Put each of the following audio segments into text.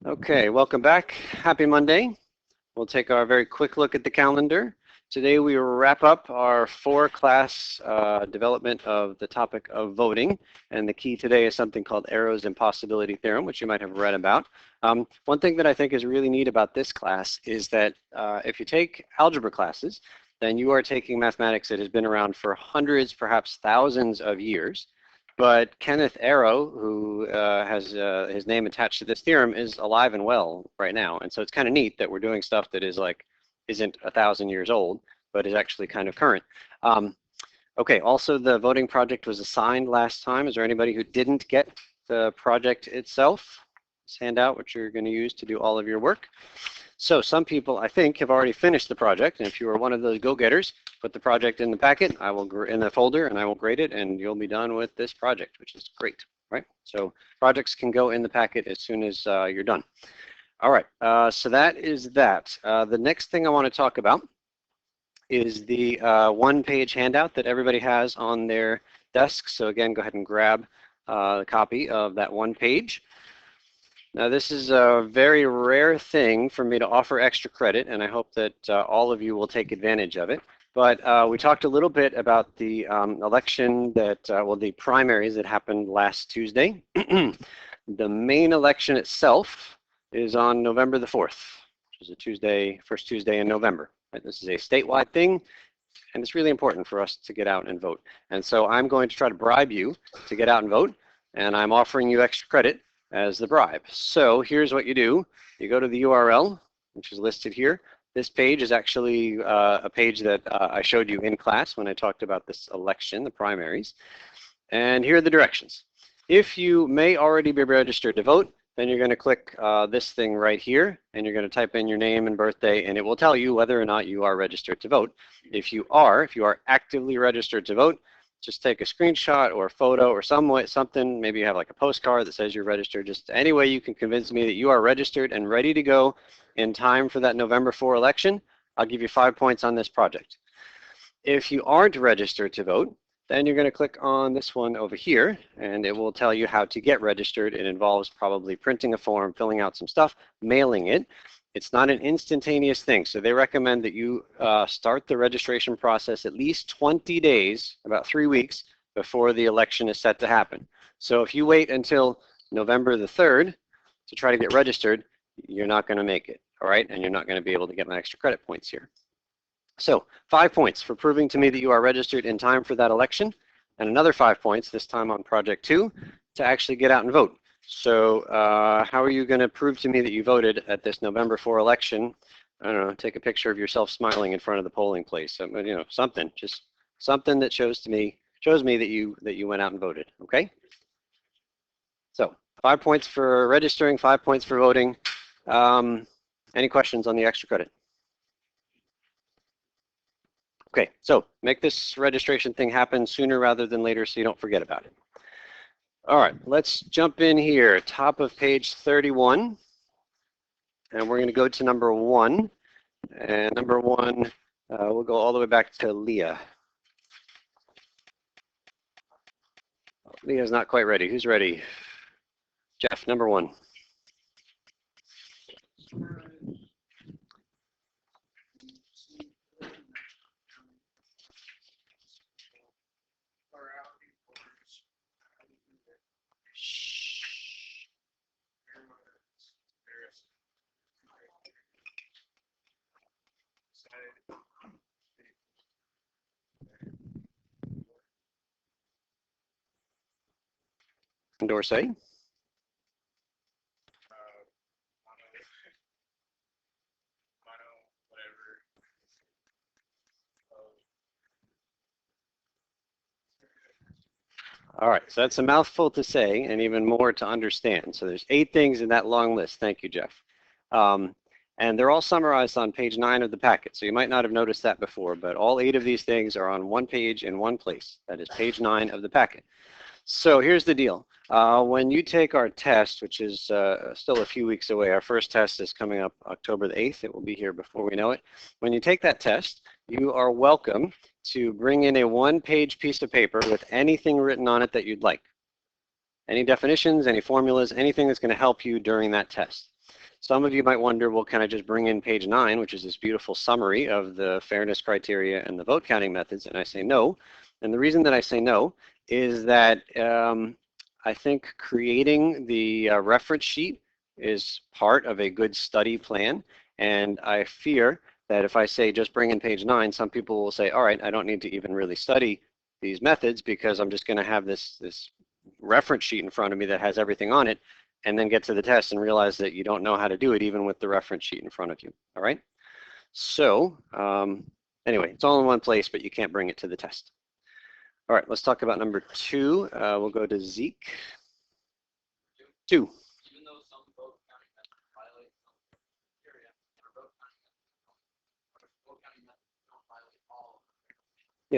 Okay, welcome back. Happy Monday. We'll take our very quick look at the calendar. Today we wrap up our 4-class development of the topic of voting, and the key today is something called Arrow's impossibility theorem, which you might have read about. One thing that I think is really neat about this class is that if you take algebra classes, then you are taking mathematics that has been around for hundreds, perhaps thousands of years. But Kenneth Arrow, who has his name attached to this theorem, is alive and well right now. And so it's kind of neat that we're doing stuff that is like, isn't 1,000 years old, but is actually kind of current. Okay, also the voting project was assigned last time. Is there anybody who didn't get the project itself? This handout, which you're going to use to do all of your work. So some people, I think, have already finished the project, and if you are one of those go-getters, put the project in the packet, in the folder, and I will grade it, and you'll be done with this project, which is great, right? So projects can go in the packet as soon as you're done. All right, so that is that. The next thing I want to talk about is the one-page handout that everybody has on their desk. So again, go ahead and grab a copy of that one page. Now, this is a very rare thing for me to offer extra credit, and I hope that all of you will take advantage of it. But we talked a little bit about the election that, well, the primaries that happened last Tuesday. The main election itself is on November the 4th, which is a Tuesday, first Tuesday in November. Right? This is a statewide thing, and it's really important for us to get out and vote. And so I'm going to try to bribe you to get out and vote, and I'm offering you extra credit as the bribe. So here's what you do. You go to the URL, which is listed here. This page is actually a page that I showed you in class when I talked about this election, the primaries. And here are the directions. If you may already be registered to vote, then you're going to click this thing right here, and you're going to type in your name and birthday, and it will tell you whether or not you are registered to vote. If you are actively registered to vote, just take a screenshot or a photo or something, maybe you have like a postcard that says you're registered, just any way you can convince me that you are registered and ready to go in time for that November 4 election, I'll give you 5 points on this project. If you aren't registered to vote, then you're going to click on this one over here, and it will tell you how to get registered. It involves probably printing a form, filling out some stuff, mailing it. It's not an instantaneous thing, so they recommend that you start the registration process at least 20 days, about 3 weeks, before the election is set to happen. So if you wait until November the 3rd to try to get registered, you're not going to make it, all right? And you're not going to be able to get my extra credit points here. So 5 points for proving to me that you are registered in time for that election, and another 5 points, this time on Project 2, to actually get out and vote. So how are you going to prove to me that you voted at this November 4 election? I don't know, take a picture of yourself smiling in front of the polling place. You know, something, just something that shows me that you went out and voted, okay? So 5 points for registering, 5 points for voting. Any questions on the extra credit? Okay, so make this registration thing happen sooner rather than later so you don't forget about it. All right, let's jump in here, top of page 31, and we're going to go to number 1. And number 1, we'll go all the way back to Leah. Leah's not quite ready. Who's ready? Jeff, number 1. Dorsey. All right, so that's a mouthful to say and even more to understand. So there's 8 things in that long list. Thank you, Jeff. And they're all summarized on page 9 of the packet. So you might not have noticed that before, but all 8 of these things are on one page in one place. That is page 9 of the packet. So here's the deal. When you take our test, which is still a few weeks away, our first test is coming up October the 8th. It will be here before we know it. When you take that test, you are welcome to bring in a one-page piece of paper with anything written on it that you'd like. Any definitions, any formulas, anything that's going to help you during that test. Some of you might wonder, well, can I just bring in page 9, which is this beautiful summary of the fairness criteria and the vote counting methods? And I say no. And the reason that I say no is that I think creating the reference sheet is part of a good study plan. And I fear that if I say just bring in page 9, some people will say, all right, I don't need to even really study these methods because I'm just going to have this reference sheet in front of me that has everything on it, and then get to the test and realize that you don't know how to do it even with the reference sheet in front of you. All right. So anyway, it's all in one place, but you can't bring it to the test. All right, let's talk about number 2. We'll go to Zeke. 2.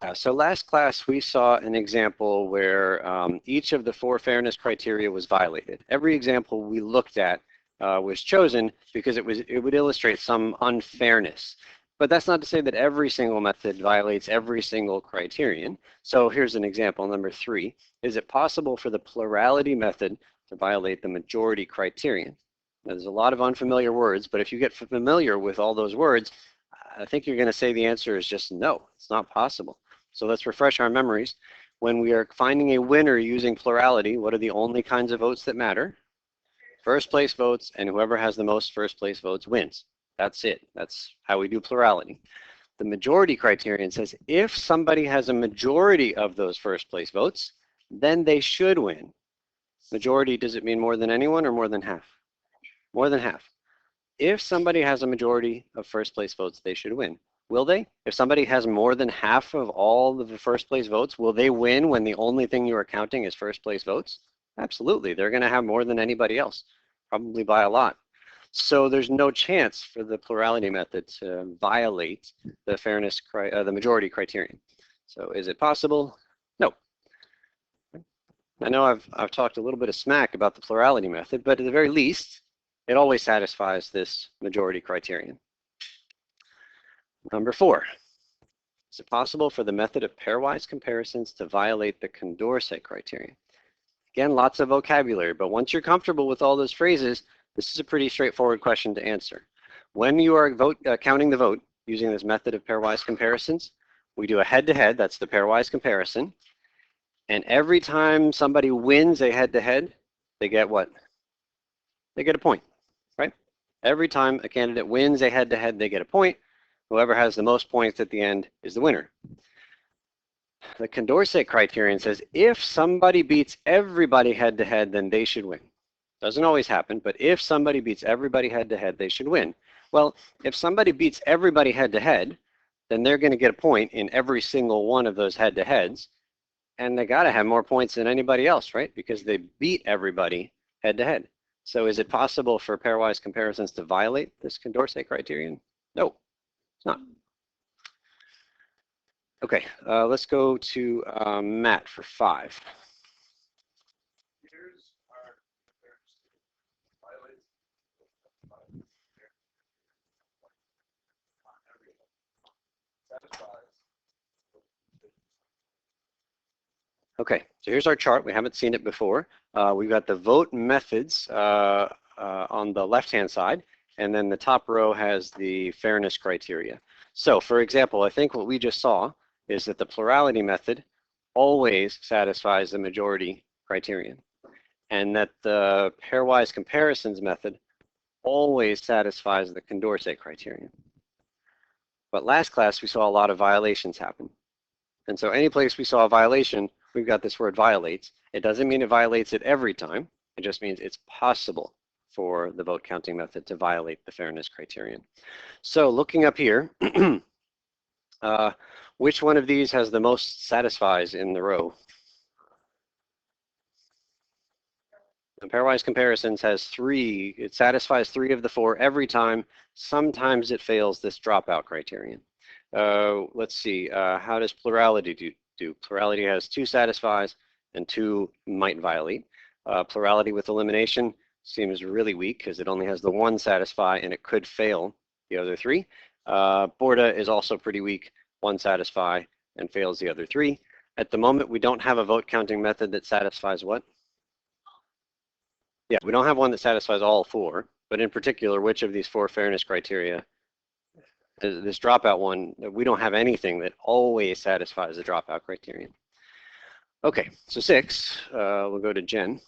Yeah, so last class we saw an example where each of the 4 fairness criteria was violated. Every example we looked at was chosen because it would illustrate some unfairness. But that's not to say that every single method violates every single criterion. So here's an example, number 3. Is it possible for the plurality method to violate the majority criterion? Now, there's a lot of unfamiliar words, but if you get familiar with all those words, I think you're going to say the answer is just no, it's not possible. So let's refresh our memories. When we are finding a winner using plurality, what are the only kinds of votes that matter? First place votes, and whoever has the most first place votes wins. That's it. That's how we do plurality. The majority criterion says if somebody has a majority of those first place votes, then they should win. Majority, does it mean more than anyone or more than half? More than half. If somebody has a majority of first place votes, they should win. Will they? If somebody has more than half of all of the first place votes, will they win when the only thing you are counting is first place votes? Absolutely. They're going to have more than anybody else, probably by a lot. So there's no chance for the plurality method to violate the fairness, the majority criterion. So is it possible? No. I know I've talked a little bit of smack about the plurality method, but at the very least, it always satisfies this majority criterion. Number 4, is it possible for the method of pairwise comparisons to violate the Condorcet criterion? Again, lots of vocabulary, but once you're comfortable with all those phrases, this is a pretty straightforward question to answer. When you are counting the vote using this method of pairwise comparisons, we do a head-to-head, that's the pairwise comparison, and every time somebody wins a head-to-head, they get what? They get a point, right? Every time a candidate wins a head-to-head, they get a point. Whoever has the most points at the end is the winner. The Condorcet criterion says if somebody beats everybody head-to-head, then they should win. Doesn't always happen, but if somebody beats everybody head-to-head, they should win. Well, if somebody beats everybody head-to-head, then they're going to get a point in every single one of those head-to-heads, and they got to have more points than anybody else, right? Because they beat everybody head-to-head. So is it possible for pairwise comparisons to violate this Condorcet criterion? No. It's not. Okay, let's go to Matt for 5. Okay, so here's our chart. We haven't seen it before. We've got the vote methods on the left-hand side, and then the top row has the fairness criteria. So for example, I think what we just saw is that the plurality method always satisfies the majority criterion, and that the pairwise comparisons method always satisfies the Condorcet criterion. But last class, we saw a lot of violations happen. And so any place we saw a violation, we've got this word violates. It doesn't mean it violates it every time. It just means it's possible for the vote counting method to violate the fairness criterion. So looking up here, which one of these has the most satisfies in the row? The pairwise comparisons has 3. It satisfies 3 of the 4 every time. Sometimes it fails this dropout criterion. Let's see, how does plurality do? Plurality has 2 satisfies and 2 might violate. Plurality with elimination seems really weak because it only has the 1 satisfy and it could fail the other 3. Borda is also pretty weak, 1 satisfy and fails the other 3. At the moment, we don't have a vote counting method that satisfies what? Yeah, we don't have one that satisfies all four, but in particular, which of these four fairness criteria, this dropout one, we don't have anything that always satisfies the dropout criterion. Okay, so 6, we'll go to Jen.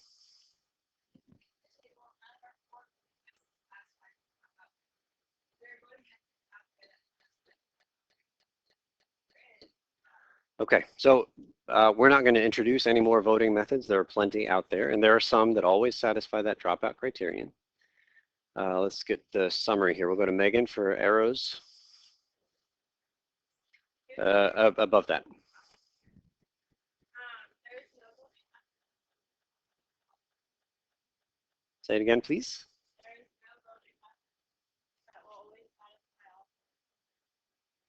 Okay, so we're not going to introduce any more voting methods. There are plenty out there, and there are some that always satisfy that dropout criterion. Let's get the summary here. We'll go to Megan for arrows above that. Say it again, please.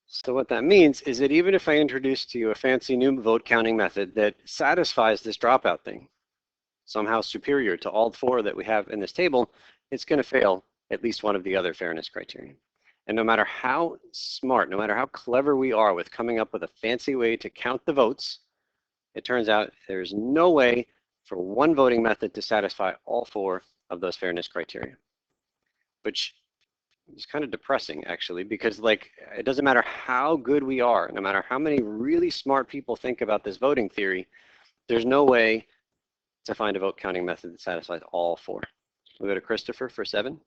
So what that means is that even if I introduce to you a fancy new vote counting method that satisfies this dropout thing, somehow superior to all four that we have in this table, it's going to fail at least one of the other fairness criteria. And no matter how smart, no matter how clever we are with coming up with a fancy way to count the votes, it turns out there's no way for one voting method to satisfy all four of those fairness criteria, which is kind of depressing, actually, because like it doesn't matter how good we are, no matter how many really smart people think about this voting theory, there's no way to find a vote counting method that satisfies all four. We'll go to Christopher for 7.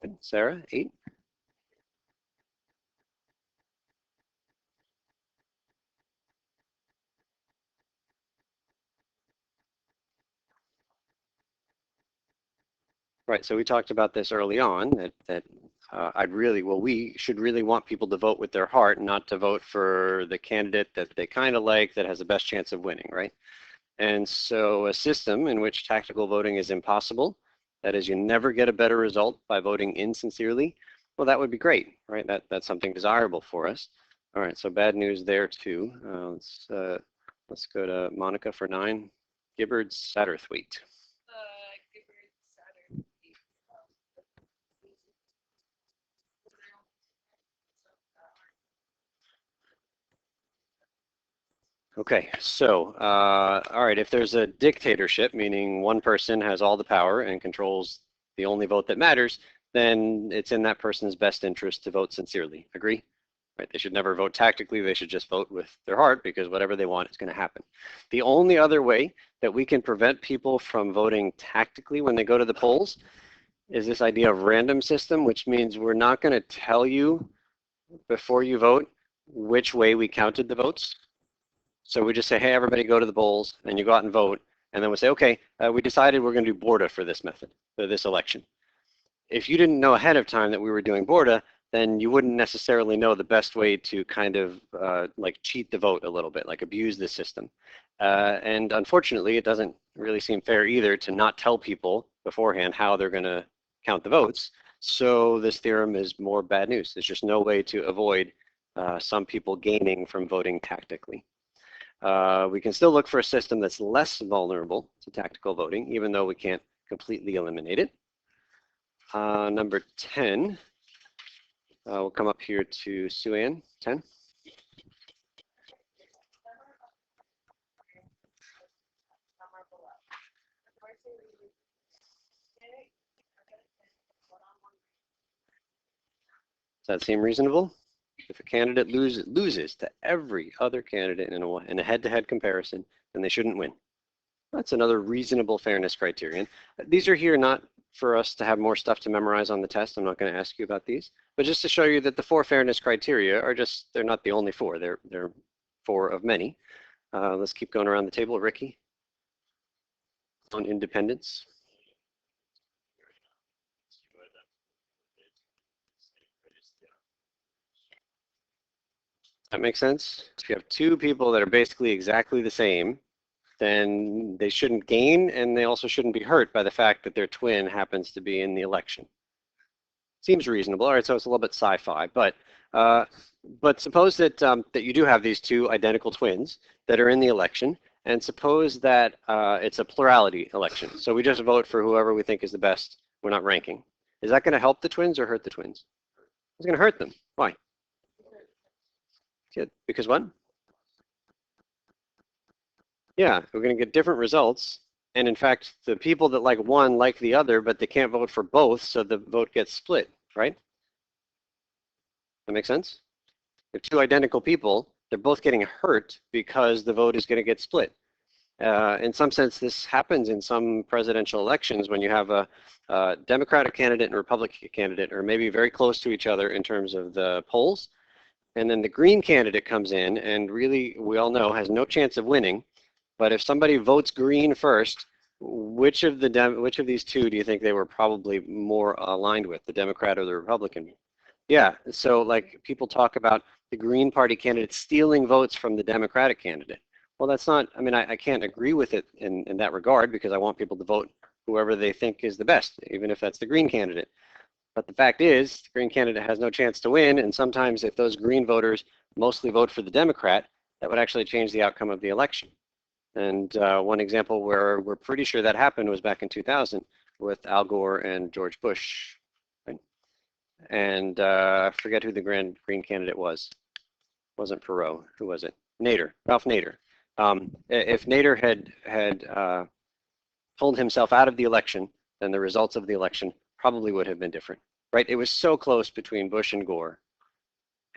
Good. Sarah, 8. Right, so we talked about this early on, that we should really want people to vote with their heart, not to vote for the candidate that they kind of like that has the best chance of winning, right? And so a system in which tactical voting is impossible, that is, you never get a better result by voting insincerely, well, that would be great, right? That's something desirable for us. All right, so bad news there too. Let's go to Monica for 9. Gibbard Satterthwaite. Okay, so, all right, if there's a dictatorship, meaning one person has all the power and controls the only vote that matters, then it's in that person's best interest to vote sincerely. Agree? Right? They should never vote tactically. They should just vote with their heart because whatever they want is going to happen. The only other way that we can prevent people from voting tactically when they go to the polls is this idea of random system, which means we're not going to tell you before you vote which way we counted the votes. So we just say, hey, everybody go to the polls, and you go out and vote. And then we say, okay, we decided we're going to do BORDA for this method, for this election. If you didn't know ahead of time that we were doing BORDA, then you wouldn't necessarily know the best way to kind of like cheat the vote a little bit, like abuse the system. And unfortunately, it doesn't really seem fair either to not tell people beforehand how they're going to count the votes. So this theorem is more bad news. There's just no way to avoid some people gaining from voting tactically. We can still look for a system that's less vulnerable to tactical voting, even though we can't completely eliminate it. Number 10, we'll come up here to Sue-Ann, 10. Does that seem reasonable? If a candidate loses to every other candidate in a head-to-head comparison, then they shouldn't win. That's another reasonable fairness criterion. These are here not for us to have more stuff to memorize on the test. I'm not going to ask you about these, but just to show you that the 4 fairness criteria are they're not the only 4. They're 4 of many. Let's keep going around the table. Ricky, on independence. That makes sense? If you have 2 people that are basically exactly the same, then they shouldn't gain, and they also shouldn't be hurt by the fact that their twin happens to be in the election. Seems reasonable. All right, so it's a little bit sci-fi, but But suppose that that you do have these two identical twins that are in the election, and suppose that it's a plurality election. So we just vote for whoever we think is the best. We're not ranking. Is that going to help the twins or hurt the twins? It's going to hurt them. Why? Good. Because what? Yeah, we're going to get different results. And in fact, the people that like one like the other, but they can't vote for both, so the vote gets split, right? That makes sense? If two identical people, they're both getting hurt because the vote is going to get split. In some sense, this happens in some presidential elections when you have a Democratic candidate and a Republican candidate are maybe very close to each other in terms of the polls. And then the Green candidate comes in and really, we all know, has no chance of winning. But if somebody votes Green first, which of these two do you think they were probably more aligned with, the Democrat or the Republican? Yeah, so like people talk about the Green Party candidate stealing votes from the Democratic candidate. Well, that's not, I mean, I can't agree with it in that regard because I want people to vote whoever they think is the best, even if that's the Green candidate. But the fact is, the Green candidate has no chance to win, and sometimes if those Green voters mostly vote for the Democrat, that would actually change the outcome of the election. And one example where we're pretty sure that happened was back in 2000 with Al Gore and George Bush. Right? And I forget who the Green candidate was. It wasn't Perot. Who was it? Nader, Ralph Nader. If Nader had pulled himself out of the election, then the results of the election probably would have been different. Right? It was so close between Bush and Gore.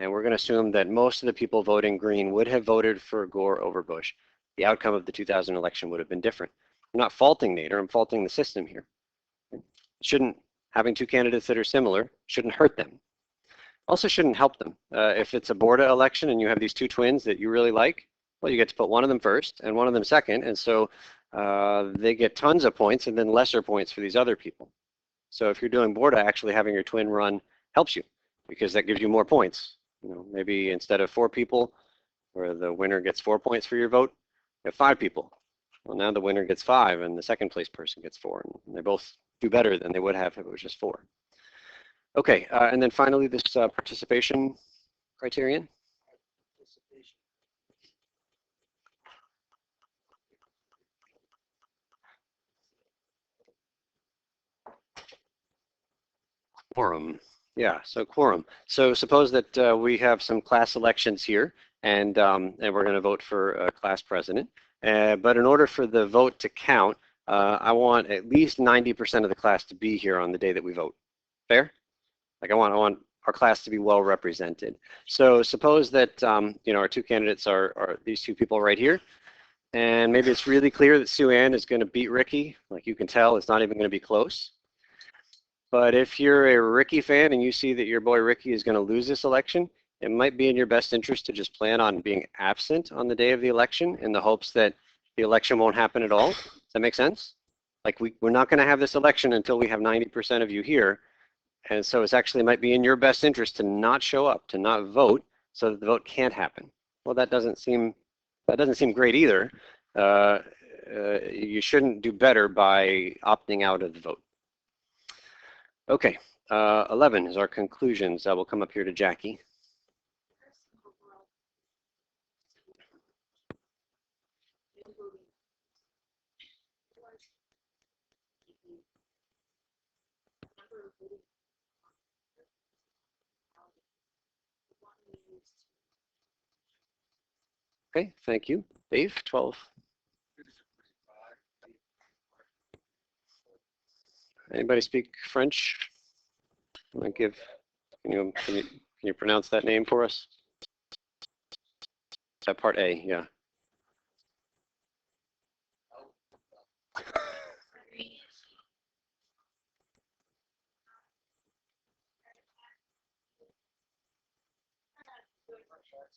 And we're going to assume that most of the people voting Green would have voted for Gore over Bush. The outcome of the 2000 election would have been different. I'm not faulting Nader, I'm faulting the system here. Shouldn't having two candidates that are similar shouldn't hurt them. Also shouldn't help them. If it's a Borda election and you have these two twins that you really like, well, you get to put one of them first and one of them second, and so they get tons of points and then lesser points for these other people. So if you're doing Borda, actually having your twin run helps you because that gives you more points. You know, maybe instead of 4 people, where the winner gets 4 points for your vote, you have 5 people. Well, now the winner gets 5 and the second place person gets 4. And they both do better than they would have if it was just 4. Okay, and then finally this participation criterion. Quorum. Yeah, so quorum. So suppose that we have some class elections here, and we're going to vote for a class president. But in order for the vote to count, I want at least 90% of the class to be here on the day that we vote. Fair? Like I want our class to be well represented. So suppose that you know, our two candidates are these two people right here, and maybe it's really clear that Sue Ann is going to beat Ricky. Like you can tell, it's not even going to be close. But if you're a Ricky fan and you see that your boy Ricky is going to lose this election, it might be in your best interest to just plan on being absent on the day of the election in the hopes that the election won't happen at all. Does that make sense? Like we're not going to have this election until we have 90% of you here. And so it's actually might be in your best interest to not show up, to not vote, so that the vote can't happen. Well, that doesn't seem great either. You shouldn't do better by opting out of the vote. Okay, 11 is our conclusions. We'll come up here to Jackie. Okay, thank you. Dave, 12. Anybody speak French? Can you pronounce that name for us? That part A, yeah.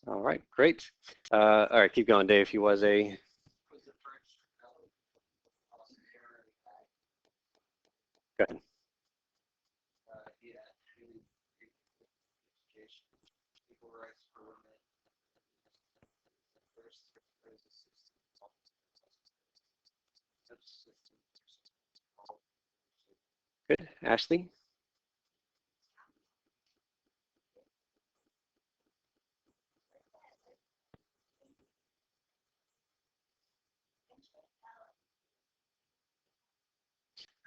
All right, great. All right, keep going, Dave. He was a. Go ahead. Good. Ashley?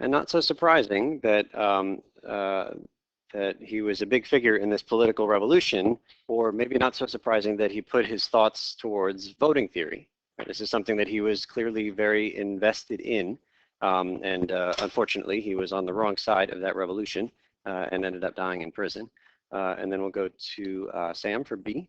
and not so surprising that that he was a big figure in this political revolution, or maybe not so surprising that he put his thoughts towards voting theory. This is something that he was clearly very invested in, and unfortunately, he was on the wrong side of that revolution and ended up dying in prison. And then we'll go to Sam for B.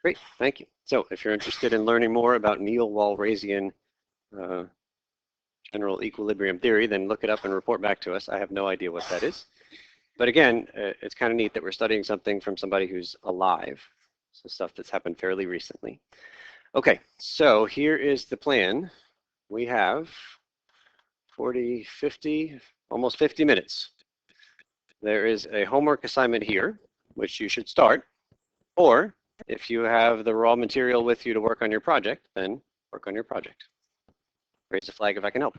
Great, thank you. So if you're interested in learning more about Neal-Walrasian general equilibrium theory, then look it up and report back to us. I have no idea what that is. But again, it's kind of neat that we're studying something from somebody who's alive, so stuff that's happened fairly recently. Okay, so here is the plan. We have 40, 50, almost 50 minutes. There is a homework assignment here, which you should start, or if you have the raw material with you to work on your project, then work on your project. Raise a flag if I can help.